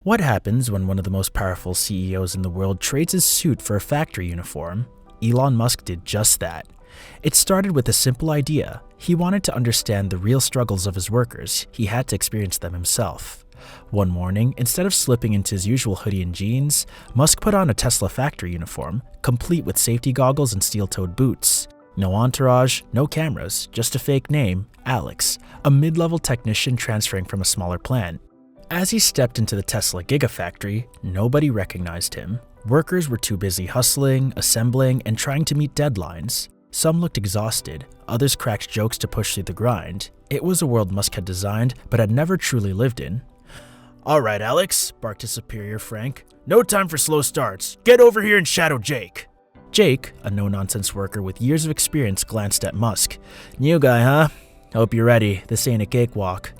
What happens when one of the most powerful CEOs in the world trades his suit for a factory uniform? Elon Musk did just that. It started with a simple idea. He wanted to understand the real struggles of his workers. He had to experience them himself. One morning, instead of slipping into his usual hoodie and jeans, Musk put on a Tesla factory uniform, complete with safety goggles and steel-toed boots. No entourage, no cameras, just a fake name, Alex, a mid-level technician transferring from a smaller plant. As he stepped into the Tesla Gigafactory, nobody recognized him. Workers were too busy hustling, assembling, and trying to meet deadlines. Some looked exhausted, others cracked jokes to push through the grind. It was a world Musk had designed, but had never truly lived in. "All right, Alex," barked his superior Frank. "No time for slow starts. Get over here and shadow Jake." Jake, a no-nonsense worker with years of experience, glanced at Musk. "New guy, huh? Hope you're ready. This ain't a cakewalk."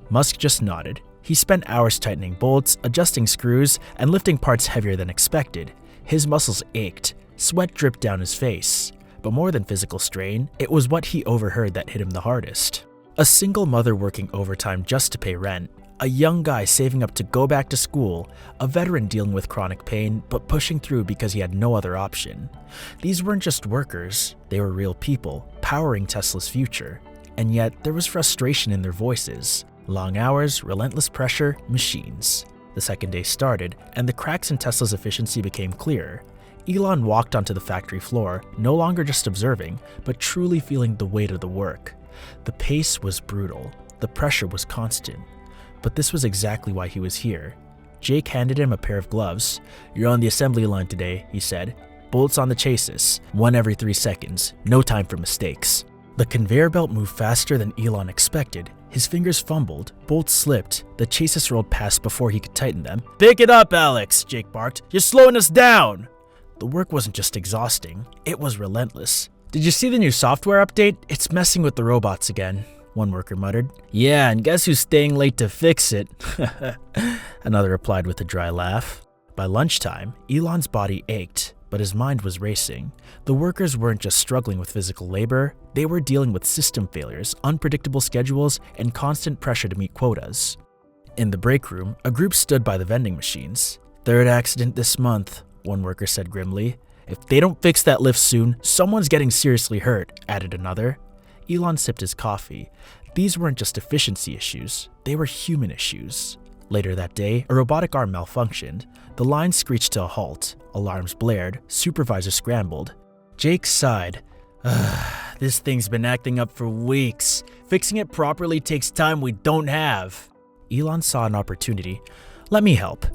Musk just nodded. He spent hours tightening bolts, adjusting screws, and lifting parts heavier than expected. His muscles ached. Sweat dripped down his face. But more than physical strain, it was what he overheard that hit him the hardest. A single mother working overtime just to pay rent. A young guy saving up to go back to school. A veteran dealing with chronic pain, but pushing through because he had no other option. These weren't just workers. They were real people, powering Tesla's future. And yet, there was frustration in their voices. Long hours, relentless pressure, machines. The second day started, and the cracks in Tesla's efficiency became clearer. Elon walked onto the factory floor, no longer just observing, but truly feeling the weight of the work. The pace was brutal. The pressure was constant. But this was exactly why he was here. Jake handed him a pair of gloves. "You're on the assembly line today," he said. "Bolts on the chassis, one every 3 seconds. No time for mistakes." The conveyor belt moved faster than Elon expected. His fingers fumbled, bolts slipped, the chassis rolled past before he could tighten them. "Pick it up, Alex," Jake barked. "You're slowing us down!" The work wasn't just exhausting, it was relentless. "Did you see the new software update? It's messing with the robots again," one worker muttered. "Yeah, and guess who's staying late to fix it?" Another replied with a dry laugh. By lunchtime, Elon's body ached, but his mind was racing. The workers weren't just struggling with physical labor, they were dealing with system failures, unpredictable schedules, and constant pressure to meet quotas. In the break room, a group stood by the vending machines. "Third accident this month," one worker said grimly. "If they don't fix that lift soon, someone's getting seriously hurt," added another. Elon sipped his coffee. These weren't just efficiency issues, they were human issues. Later that day, a robotic arm malfunctioned. The line screeched to a halt. Alarms blared. Supervisors scrambled. Jake sighed. "This thing's been acting up for weeks. Fixing it properly takes time we don't have." Elon saw an opportunity. "Let me help."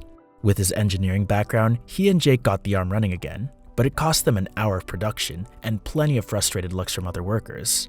With his engineering background, he and Jake got the arm running again. But it cost them an hour of production and plenty of frustrated looks from other workers.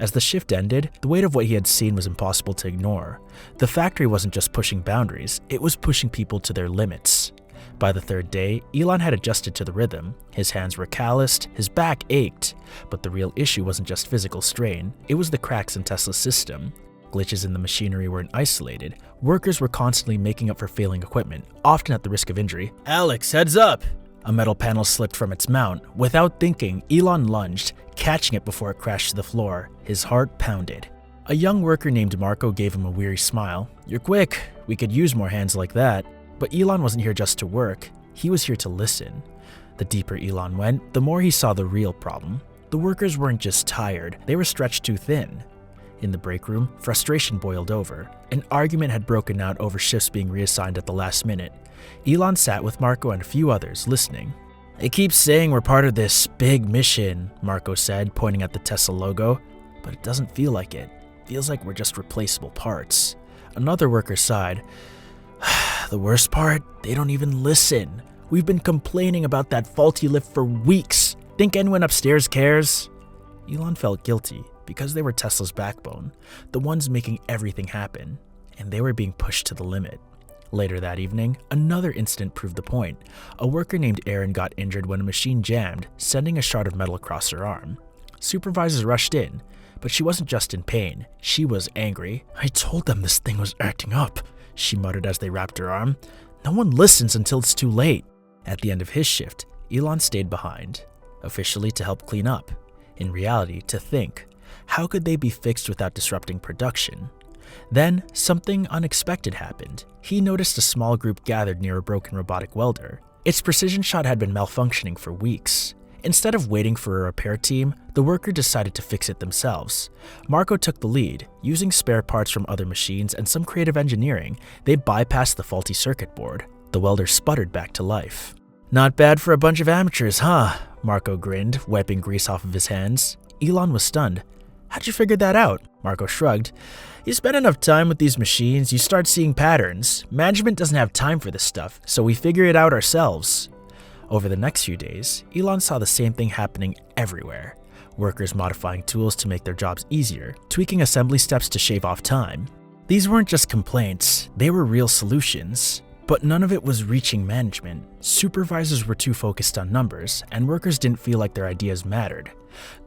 As the shift ended, the weight of what he had seen was impossible to ignore. The factory wasn't just pushing boundaries, it was pushing people to their limits. By the third day, Elon had adjusted to the rhythm. His hands were calloused, his back ached. But the real issue wasn't just physical strain, it was the cracks in Tesla's system. Glitches in the machinery weren't isolated. Workers were constantly making up for failing equipment, often at the risk of injury. "Alex, heads up!" A metal panel slipped from its mount. Without thinking, Elon lunged, catching it before it crashed to the floor. His heart pounded. A young worker named Marco gave him a weary smile. "You're quick. We could use more hands like that." But Elon wasn't here just to work. He was here to listen. The deeper Elon went, the more he saw the real problem. The workers weren't just tired, they were stretched too thin. In the break room, frustration boiled over. An argument had broken out over shifts being reassigned at the last minute. Elon sat with Marco and a few others, listening. "They keep saying we're part of this big mission," Marco said, pointing at the Tesla logo. "But it doesn't feel like it. Feels like we're just replaceable parts." Another worker sighed. "The worst part? They don't even listen. We've been complaining about that faulty lift for weeks. Think anyone upstairs cares?" Elon felt guilty because they were Tesla's backbone, the ones making everything happen, and they were being pushed to the limit. Later that evening, another incident proved the point. A worker named Erin got injured when a machine jammed, sending a shard of metal across her arm. Supervisors rushed in, but she wasn't just in pain, she was angry. "I told them this thing was acting up," she muttered as they wrapped her arm. "No one listens until it's too late." At the end of his shift, Elon stayed behind, officially to help clean up. In reality, to think, how could they be fixed without disrupting production? Then, something unexpected happened. He noticed a small group gathered near a broken robotic welder. Its precision shot had been malfunctioning for weeks. Instead of waiting for a repair team, the worker decided to fix it themselves. Marco took the lead. Using spare parts from other machines and some creative engineering, they bypassed the faulty circuit board. The welder sputtered back to life. "Not bad for a bunch of amateurs, huh?" Marco grinned, wiping grease off of his hands. Elon was stunned. "How'd you figure that out?" Marco shrugged. "You spend enough time with these machines, you start seeing patterns. Management doesn't have time for this stuff, so we figure it out ourselves." Over the next few days, Elon saw the same thing happening everywhere. Workers modifying tools to make their jobs easier, tweaking assembly steps to shave off time. These weren't just complaints, they were real solutions. But none of it was reaching management. Supervisors were too focused on numbers, and workers didn't feel like their ideas mattered.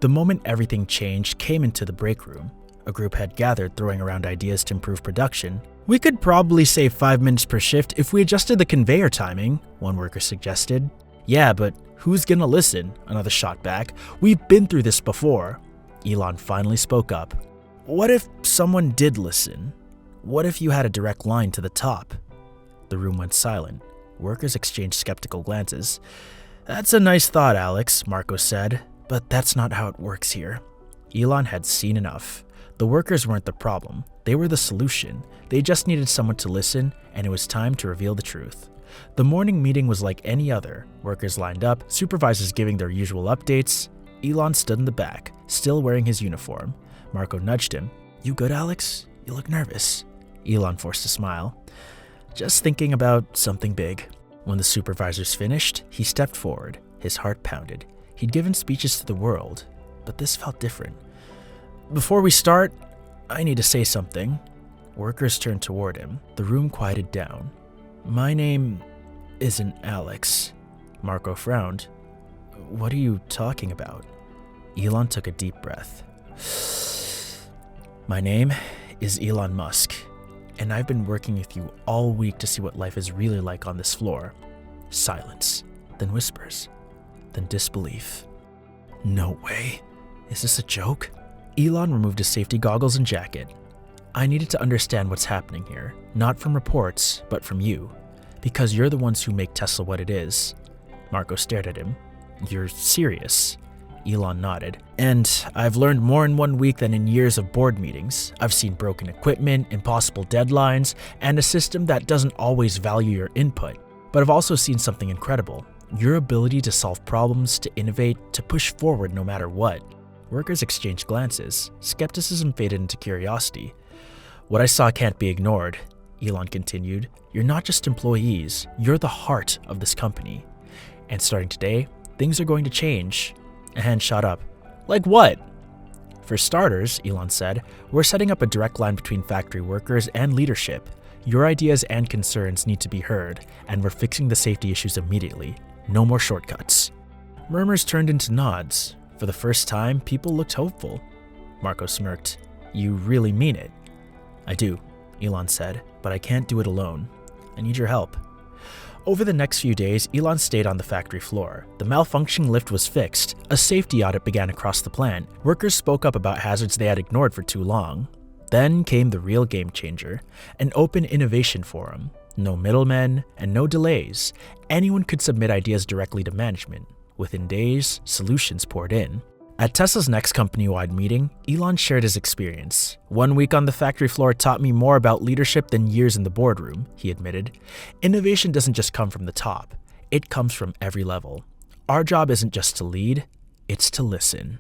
The moment everything changed came into the break room. A group had gathered, throwing around ideas to improve production. "We could probably save 5 minutes per shift if we adjusted the conveyor timing," one worker suggested. "Yeah, but who's gonna listen?" another shot back. "We've been through this before." Elon finally spoke up. "What if someone did listen? What if you had a direct line to the top?" The room went silent. Workers exchanged skeptical glances. "That's a nice thought, Alex," Marco said, "but that's not how it works here." Elon had seen enough. The workers weren't the problem. They were the solution. They just needed someone to listen, and it was time to reveal the truth. The morning meeting was like any other. Workers lined up, supervisors giving their usual updates. Elon stood in the back, still wearing his uniform. Marco nudged him. "You good, Alex? You look nervous." Elon forced a smile. "Just thinking about something big." When the supervisors finished, he stepped forward. His heart pounded. He'd given speeches to the world, but this felt different. "Before we start, I need to say something." Workers turned toward him. The room quieted down. "My name isn't Alex." Marco frowned. "What are you talking about?" Elon took a deep breath. "My name is Elon Musk, and I've been working with you all week to see what life is really like on this floor." Silence, then whispers, then disbelief. "No way. Is this a joke?" Elon removed his safety goggles and jacket. "I needed to understand what's happening here, not from reports, but from you, because you're the ones who make Tesla what it is." Marco stared at him. "You're serious?" Elon nodded. "And I've learned more in 1 week than in years of board meetings. I've seen broken equipment, impossible deadlines, and a system that doesn't always value your input. But I've also seen something incredible. Your ability to solve problems, to innovate, to push forward no matter what." Workers exchanged glances. Skepticism faded into curiosity. "What I saw can't be ignored," Elon continued. "You're not just employees, you're the heart of this company. And starting today, things are going to change." A hand shot up. "Like what?" "For starters," Elon said, "we're setting up a direct line between factory workers and leadership. Your ideas and concerns need to be heard, and we're fixing the safety issues immediately. No more shortcuts." Murmurs turned into nods. For the first time, people looked hopeful. Marco smirked. "You really mean it?" "I do," Elon said, "but I can't do it alone. I need your help." Over the next few days, Elon stayed on the factory floor. The malfunctioning lift was fixed. A safety audit began across the plant. Workers spoke up about hazards they had ignored for too long. Then came the real game changer, an open innovation forum. No middlemen and no delays. Anyone could submit ideas directly to management. Within days, solutions poured in. At Tesla's next company-wide meeting, Elon shared his experience. "1 week on the factory floor taught me more about leadership than years in the boardroom," he admitted. "Innovation doesn't just come from the top. It comes from every level. Our job isn't just to lead, it's to listen."